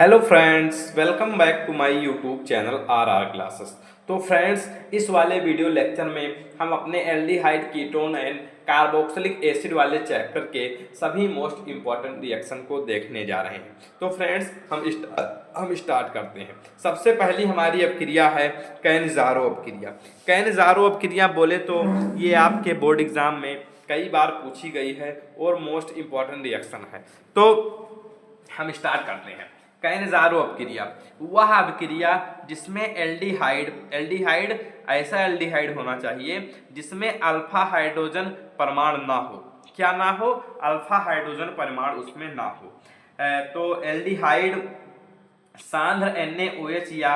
Hello friends, welcome back to my YouTube channel R classes. तो friends, इस वाले video lecture में हम अपने aldehyde ketone and carboxylic acid वाले चैप्टर के सभी मोस्ट इम्पॉर्टेंट रिएक्शन को देखने जा रहे हैं। तो फ्रेंड्स, हम स्टार्ट करते हैं। सबसे पहली हमारी अपक्रिया है कैनजारो अपक्रिया। कैनजारो अपक्रिया बोले तो ये आपके बोर्ड एग्जाम में कई बार पूछी गई है और मोस्ट इम्पॉर्टेंट रिएक्शन है। तो हम स्टार्ट करते हैं। कैनजारो अपक्रिया वह अपक्रिया जिसमें एल्डिहाइड ऐसा एल्डिहाइड होना चाहिए जिसमें अल्फा हाइड्रोजन परमाणु ना हो। क्या ना हो? अल्फा हाइड्रोजन परमाणु उसमें ना हो। तो एल्डिहाइड सांद्र NaOH या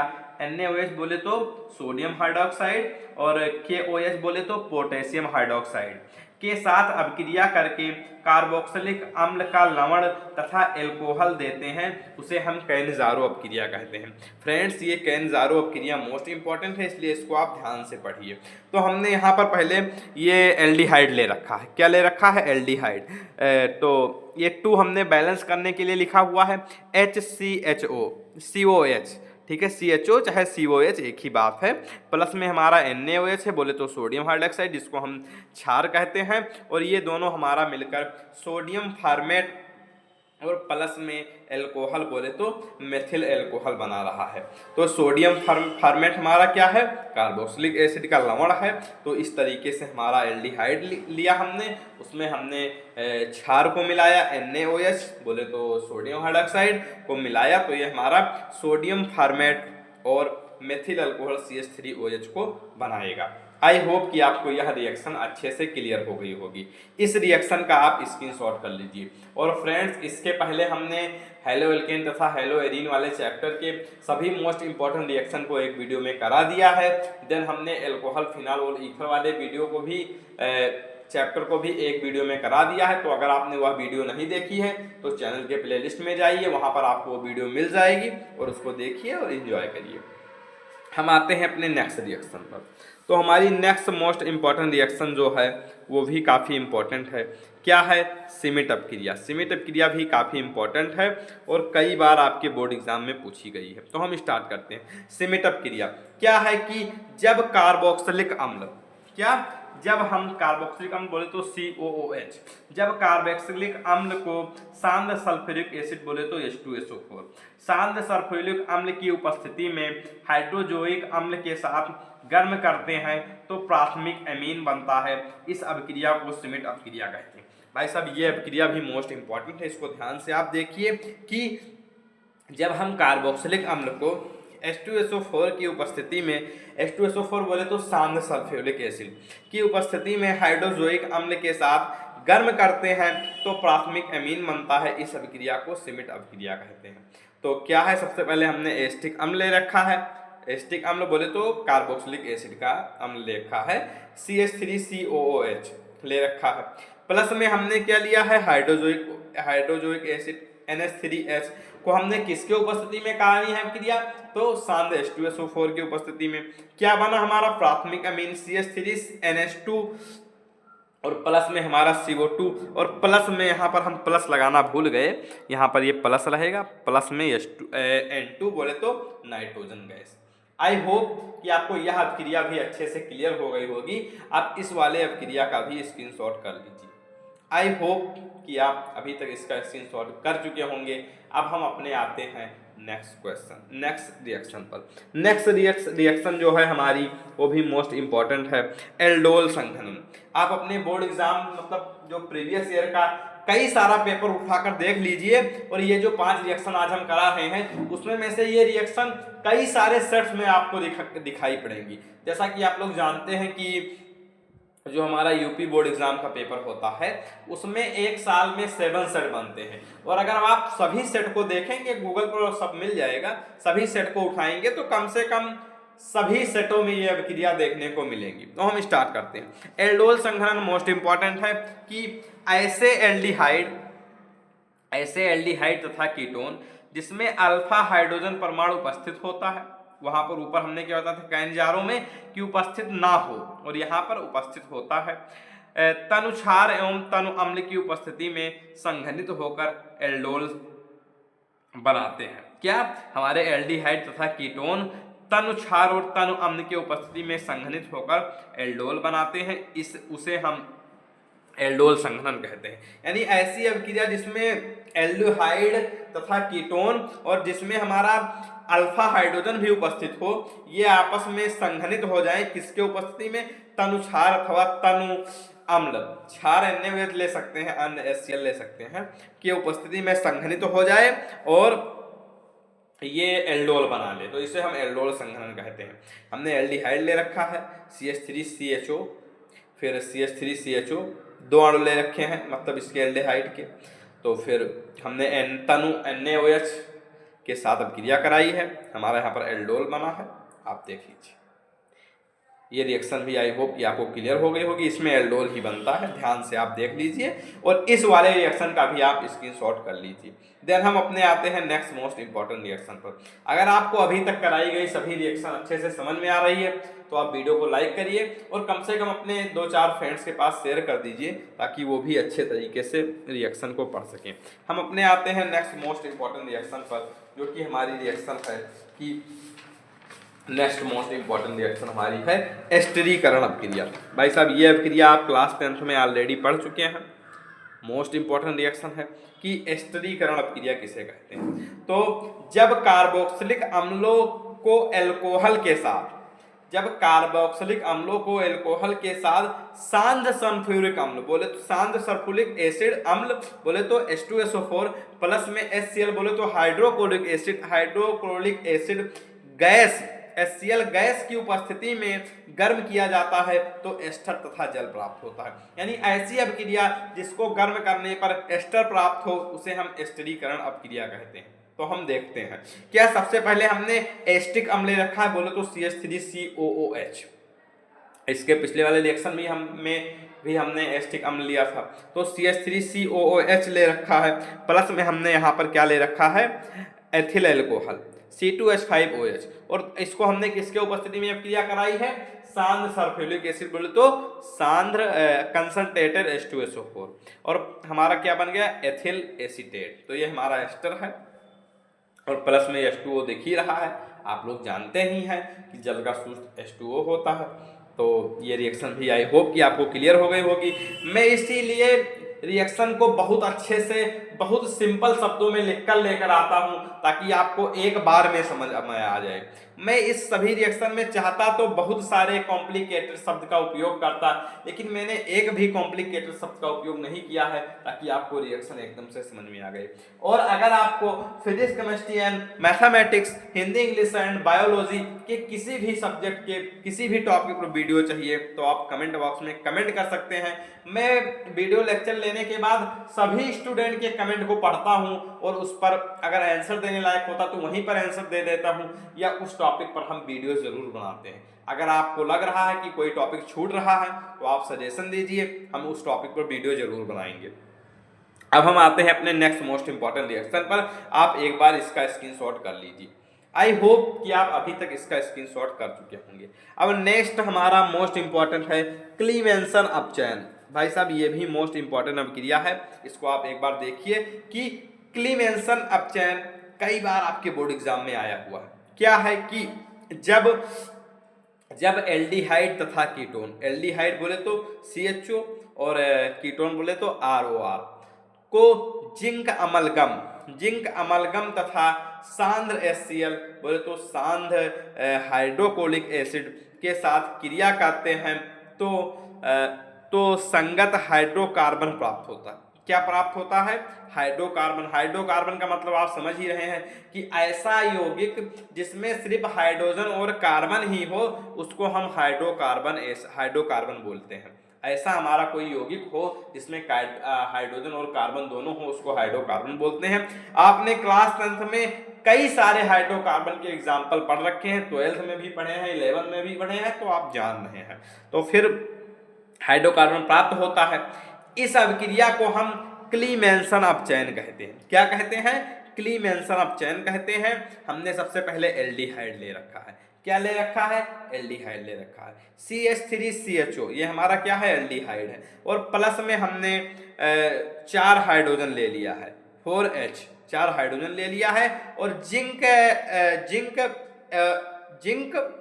NaOH बोले तो सोडियम हाइड्रोक्साइड और KOH बोले तो पोटेशियम हाइड्रोक्साइड के साथ अभिक्रिया करके कार्बोक्सिलिक अम्ल का लवण तथा एल्कोहल देते हैं, उसे हम कैनजारो अपक्रिया कहते हैं। फ्रेंड्स, ये कैनजारो अपक्रिया मोस्ट इंपॉर्टेंट है, इसलिए इसको आप ध्यान से पढ़िए। तो हमने यहाँ पर पहले ये एल्डिहाइड ले रखा है। क्या ले रखा है? एल्डिहाइड। तो ये 2 हमने बैलेंस करने के लिए लिखा हुआ है HCHO COH। ठीक है, CHO चाहे COH एक ही बात है। प्लस में हमारा NaOH है, बोले तो सोडियम हाइड्रोक्साइड जिसको हम क्षार कहते हैं, और ये दोनों हमारा मिलकर सोडियम फार्मेट और प्लस में एल्कोहल बोले तो मेथिल एल्कोहल बना रहा है। तो सोडियम फार्मेट हमारा क्या है? कार्बोक्सिलिक एसिड का लवण है। तो इस तरीके से हमारा एल्डिहाइड लिया हमने, उसमें हमने क्षार को मिलाया, NaOH बोले तो सोडियम हाइड्रोक्साइड को मिलाया, तो ये हमारा सोडियम फार्मेट और मेथिल अल्कोहल CH3OH को बनाएगा। आई होप कि आपको यह रिएक्शन अच्छे से क्लियर हो गई होगी। इस रिएक्शन का आप स्क्रीनशॉट कर लीजिए। और फ्रेंड्स, इसके पहले हमने हेलो एल्केन तथा हेलो एरीन वाले चैप्टर के सभी मोस्ट इंपॉर्टेंट रिएक्शन को एक वीडियो में करा दिया है। देन हमने एल्कोहल, फिनॉल और ईथर वाले वीडियो को भी चैप्टर को भी एक वीडियो में करा दिया है। तो अगर आपने वह वीडियो नहीं देखी है तो चैनल के प्लेलिस्ट में जाइए, वहाँ पर आपको वो वीडियो मिल जाएगी और उसको देखिए और इन्जॉय करिए। हम आते हैं अपने नेक्स्ट रिएक्शन पर। तो हमारी नेक्स्ट मोस्ट इम्पॉर्टेंट रिएक्शन जो है वो भी काफ़ी इम्पॉर्टेंट है। क्या है? सिमिट अपक्रिया। सिमिट अपक्रिया भी काफ़ी इम्पॉर्टेंट है और कई बार आपके बोर्ड एग्जाम में पूछी गई है। तो हम स्टार्ट करते हैं। सिमिट अपक्रिया क्या है कि जब कार्बोक्सिलिक अम्ल, क्या, जब हम कार्बोक्सिलिक अम्ल बोले तो COOH, जब कार्बोक्सिलिक अम्ल को सांद्र सल्फ्यूरिक एसिड बोले तो H2SO4, सांद्र सल्फ्यूरिक अम्ल की उपस्थिति में हाइड्रोजोइक अम्ल के साथ गर्म करते हैं तो प्राथमिक एमीन बनता है। इस अभिक्रिया को सिमिट अपक्रिया कहते हैं। भाई साहब, ये अभिक्रिया भी मोस्ट इंपॉर्टेंट है, इसको ध्यान से आप देखिए कि जब हम कार्बोक्सिलिक अम्ल को H2SO4 की उपस्थिति में, H2SO4 बोले तो सांद्र सल्फ्यूरिक एसिड की उपस्थिति में हाइड्रोजोइक अम्ल के साथ गर्म करते हैं तो प्राथमिक एमीन बनता है। इस अभिक्रिया को सिमिट अभिक्रिया कहते हैं। तो क्या है? सबसे पहले हमने एस्टिक अम्ल ले रखा है। एस्टिक अम्ल बोले तो कार्बोक्सिलिक एसिड का अम्ल ले रखा है, CH3COOH ले रखा है। प्लस में हमने क्या लिया है? हाइड्रोजोइक एसिड NH3H को हमने किसके उपस्थिति में करानी है क्रिया? तो सांद्र H2SO4 की उपस्थिति में। क्या बना हमारा? प्राथमिक अमीन CH3NH2 और प्लस में हमारा CO2, और प्लस में यहाँ पर हम प्लस लगाना भूल गए, यहाँ पर ये प्लस रहेगा, प्लस में N2 बोले तो नाइट्रोजन गैस। आई होप कि आपको यह अपक्रिया भी अच्छे से क्लियर हो गई होगी। आप इस वाले अपक्रिया का भी स्क्रीनशॉट कर लीजिए। आई होप कि आप अभी तक इसका स्क्रीनशॉट कर चुके होंगे। अब हम अपने आते हैं नेक्स्ट रिएक्शन पर। नेक्स्ट रिएक्शन जो है हमारी, वो भी मोस्ट इंपॉर्टेंट है, एल्डोल संघनन। आप अपने बोर्ड एग्जाम मतलब जो प्रीवियस ईयर का कई सारा पेपर उठाकर देख लीजिए, और ये जो 5 रिएक्शन आज हम करा रहे हैं उसमें में से ये रिएक्शन कई सारे सेट्स में आपको दिखाई पड़ेंगी। जैसा कि आप लोग जानते हैं कि जो हमारा यूपी बोर्ड एग्जाम का पेपर होता है उसमें एक साल में 7 सेट बनते हैं, और अगर आप सभी सेट को देखेंगे, गूगल पर सब मिल जाएगा, सभी सेट को उठाएंगे तो कम से कम सभी सेटों में ये अभिक्रिया देखने को मिलेंगी। तो हम स्टार्ट करते हैं। एल्डोल संघनन मोस्ट इंपॉर्टेंट है कि ऐसे एल्डिहाइड तथा कीटोन जिसमें अल्फा हाइड्रोजन परमाणु उपस्थित होता है, वहां पर ऊपर हमने क्या बताया था कैनजारो में कि उपस्थित ना हो, और यहाँ पर उपस्थित होता है, तनु क्षार एवं तनु अम्ल की उपस्थिति में संघनित होकर एल्डोल बनाते हैं। क्या? हमारे एल्डिहाइड तथा कीटोन तनु क्षार और तनु अम्ल की उपस्थिति में संघनित होकर एल्डोल बनाते हैं। उसे हम एल्डोल संघनन कहते हैं। यानी ऐसी अभिक्रिया जिसमें एल्डिहाइड तथा कीटोन और जिसमें हमारा अल्फा हाइड्रोजन भी उपस्थित हो, ये आपस में संघनित हो जाए किसके उपस्थिति में? तनु क्षार अथवा तनु अम्ल, क्षार NaOH ले सकते हैं, NaCl ले सकते हैं, की उपस्थिति में संघनित हो जाए और ये एल्डोल बना ले, तो इसे हम एल्डोल संघनन कहते हैं। हमने एल्डिहाइड ले रखा है CH3CHO, फिर CH3CHO, 2 अणु ले रखे हैं मतलब इसके एल्डिहाइड के। तो फिर हमने तनु NaOH के साथ अभिक्रिया कराई है, हमारा यहाँ पर एल्डोल बना है। आप देख लीजिए, ये रिएक्शन भी आई होप कि आपको क्लियर हो गई होगी। इसमें एल्डोल ही बनता है, ध्यान से आप देख लीजिए और इस वाले रिएक्शन का भी आप स्क्रीनशॉट कर लीजिए। देन हम अपने आते हैं नेक्स्ट मोस्ट इंपॉर्टेंट रिएक्शन पर। अगर आपको अभी तक कराई गई सभी रिएक्शन अच्छे से समझ में आ रही है तो आप वीडियो को लाइक करिए और कम से कम अपने 2-4 फ्रेंड्स के पास शेयर कर दीजिए ताकि वो भी अच्छे तरीके से रिएक्शन को पढ़ सकें। हम अपने आते हैं नेक्स्ट मोस्ट इंपॉर्टेंट रिएक्शन पर, जो कि हमारी रिएक्शन है कि नेक्स्ट मोस्ट इंपॉर्टेंट रिएक्शन हमारी है स्थिरीकरण अभिक्रिया। भाई साहब, ये अभिक्रिया आप क्लास 10th में ऑलरेडी पढ़ चुके हैं। मोस्ट इंपॉर्टेंट रिएक्शन है कि स्थिरीकरण अभिक्रिया किसे कहते हैं। तो जब कार्बोक्सिलिक अम्लों को अल्कोहल के साथ सांद्र सल्फ्यूरिक अम्ल बोले तो सांद्र सल्फ्यूरिक एसिड अम्ल बोले तो H2SO4 प्लस में HCl बोले तो hydrochloric acid gas HCl gas की उपस्थिति में गर्म किया जाता है तो एस्टर तथा जल प्राप्त होता है। यानी ऐसी अभिक्रिया जिसको गर्म करने पर एस्टर प्राप्त हो उसे हम स्थिरीकरण अभिक्रिया कहते हैं। तो हम देखते हैं, क्या सबसे पहले हमने एस्टिक अम्ल ले रखा है बोले तो CH3COOH। इसके पिछले वाले रिएक्शन भी हमने एस्टिक अम्ल लिया था, तो CH3COOH ले रखा है, प्लस में हमने यहाँ पर क्या ले रखा है? एथिल अल्कोहल C2H5OH, और इसको हमने किसके उपस्थिति में अभिक्रिया कराई है? सांद्र सल्फ्यूरिक एसिड बोले तो सांद्र कंसंट्रेटेड H2SO4, और हमारा क्या बन गया? Ethyl acetate. तो ये हमारा एस्टर है और प्लस में H2O दिख ही रहा है। आप लोग जानते ही हैं कि जल का सूत्र H2O होता है। तो ये रिएक्शन भी आई होप कि आपको क्लियर हो गई होगी। मैं इसीलिए रिएक्शन को बहुत अच्छे से बहुत सिंपल शब्दों में लिखकर लेकर आता हूं ताकि आपको एक बार में समझ में आ जाए। मैं इस सभी रिएक्शन में चाहता तो बहुत सारे कॉम्प्लिकेटेड शब्द का उपयोग करता, लेकिन मैंने एक भी कॉम्प्लिकेटेड शब्द का उपयोग नहीं किया है ताकि आपको रिएक्शन एकदम से समझ में आ गए। और अगर आपको physics, chemistry and mathematics, Hindi, English and biology के किसी भी सब्जेक्ट के किसी भी टॉपिक पर वीडियो चाहिए तो आप कमेंट बॉक्स में कमेंट कर सकते हैं। मैं वीडियो लेक्चर लेने के बाद सभी स्टूडेंट के कमेंट को पढ़ता हूं और उस पर अगर आंसर देने लायक होता तो वहीं पर आंसर दे देता हूं, या उस टॉपिक पर हम वीडियो जरूर बनाते हैं। अगर आपको लग रहा है कि कोई टॉपिक छूट रहा है तो आप सजेशन दीजिए, हम उस टॉपिक पर वीडियो जरूर बनाएंगे। अब हम आते हैं अपने नेक्स्ट मोस्ट इंपॉर्टेंट रिएक्शन पर। आप एक बार इसका स्क्रीनशॉट कर लीजिए। आई होप कि आप अभी तक इसका स्क्रीनशॉट कर चुके होंगे। अब नेक्स्ट हमारा मोस्ट इंपॉर्टेंट है क्लीमेंसन अपचयन। भाई साहब, ये भी मोस्ट इंपॉर्टेंट अभिक्रिया है, इसको आप एक बार देखिए कि क्लीमेंसन अपचयन कई बार आपके बोर्ड एग्जाम में आया हुआ है। क्या है कि जब एल्डिहाइड तथा कीटोन, एल्डिहाइड बोले तो CHO और कीटोन बोले तो ROR को जिंक अमलगम तथा सांद्र HCl बोले तो सांद्र हाइड्रोक्लोरिक एसिड के साथ क्रिया करते हैं तो संगत हाइड्रोकार्बन प्राप्त होता है। क्या प्राप्त होता है? हाइड्रोकार्बन। हाइड्रोकार्बन का मतलब आप समझ ही रहे हैं कि ऐसा यौगिक जिसमें सिर्फ हाइड्रोजन और कार्बन ही हो उसको हम हाइड्रोकार्बन बोलते हैं। ऐसा हमारा कोई यौगिक हो जिसमें हाइड्रोजन और कार्बन दोनों हो उसको हाइड्रोकार्बन बोलते हैं। आपने क्लास 10th में कई सारे हाइड्रोकार्बन के एग्जाम्पल पढ़ रखे हैं, 12th में भी पढ़े हैं, 11th में भी पढ़े हैं, तो आप जान रहे हैं। तो फिर हाइड्रोकार्बन प्राप्त होता है। इस अभिक्रिया को हम क्लीमेंसन अपचयन कहते हैं। क्या कहते हैं? क्लीमेंसन अपचयन कहते हैं। हमने सबसे पहले एल्डिहाइड ले रखा है। क्या ले रखा है? एल्डिहाइड ले रखा है। CH3CHO ये हमारा क्या है? एल्डिहाइड है, और प्लस में हमने 4 हाइड्रोजन ले लिया है, 4H। 4 हाइड्रोजन ले लिया है और जिंक जिंक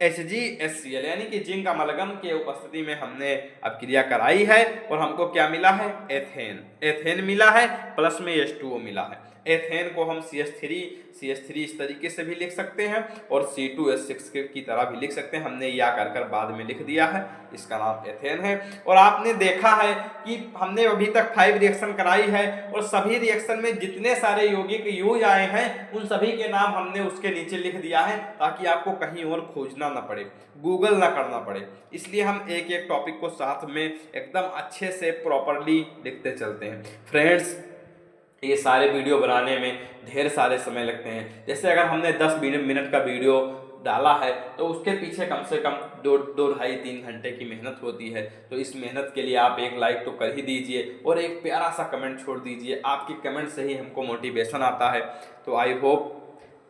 HgHCl यानी कि जिंक अमलगम के उपस्थिति में हमने अब क्रिया कराई है और हमको क्या मिला है, एथेन मिला है, प्लस में H2O मिला है। एथेन को हम CH3 इस तरीके से भी लिख सकते हैं और C2H6 की तरह भी लिख सकते हैं। हमने या कर बाद में लिख दिया है, इसका नाम एथेन है। और आपने देखा है कि हमने अभी तक 5 रिएक्शन कराई है और सभी रिएक्शन में जितने सारे यौगिक यूज आए हैं उन सभी के नाम हमने उसके नीचे लिख दिया है ताकि आपको कहीं और खोजना ना पड़े, गूगल ना करना पड़े। इसलिए हम एक एक टॉपिक को साथ में एकदम अच्छे से प्रॉपरली लिखते चलते हैं। फ्रेंड्स, ये सारे वीडियो बनाने में ढेर सारे समय लगते हैं। जैसे अगर हमने 10 मिनट का वीडियो डाला है तो उसके पीछे कम से कम 2-2.5-3 घंटे की मेहनत होती है। तो इस मेहनत के लिए आप एक लाइक तो कर ही दीजिए और एक प्यारा सा कमेंट छोड़ दीजिए। आपके कमेंट से ही हमको मोटिवेशन आता है। तो आई होप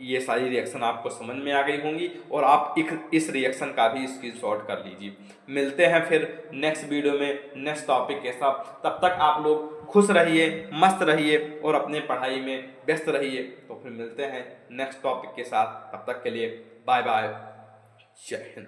ये सारी रिएक्शन आपको समझ में आ गई होंगी और आप इस रिएक्शन का भी स्क्रीनशॉट कर लीजिए। मिलते हैं फिर नेक्स्ट वीडियो में नेक्स्ट टॉपिक के साथ। तब तक आप लोग खुश रहिए, मस्त रहिए और अपने पढ़ाई में व्यस्त रहिए। तो फिर मिलते हैं नेक्स्ट टॉपिक के साथ। तब तक के लिए बाय बाय, जय हिंद।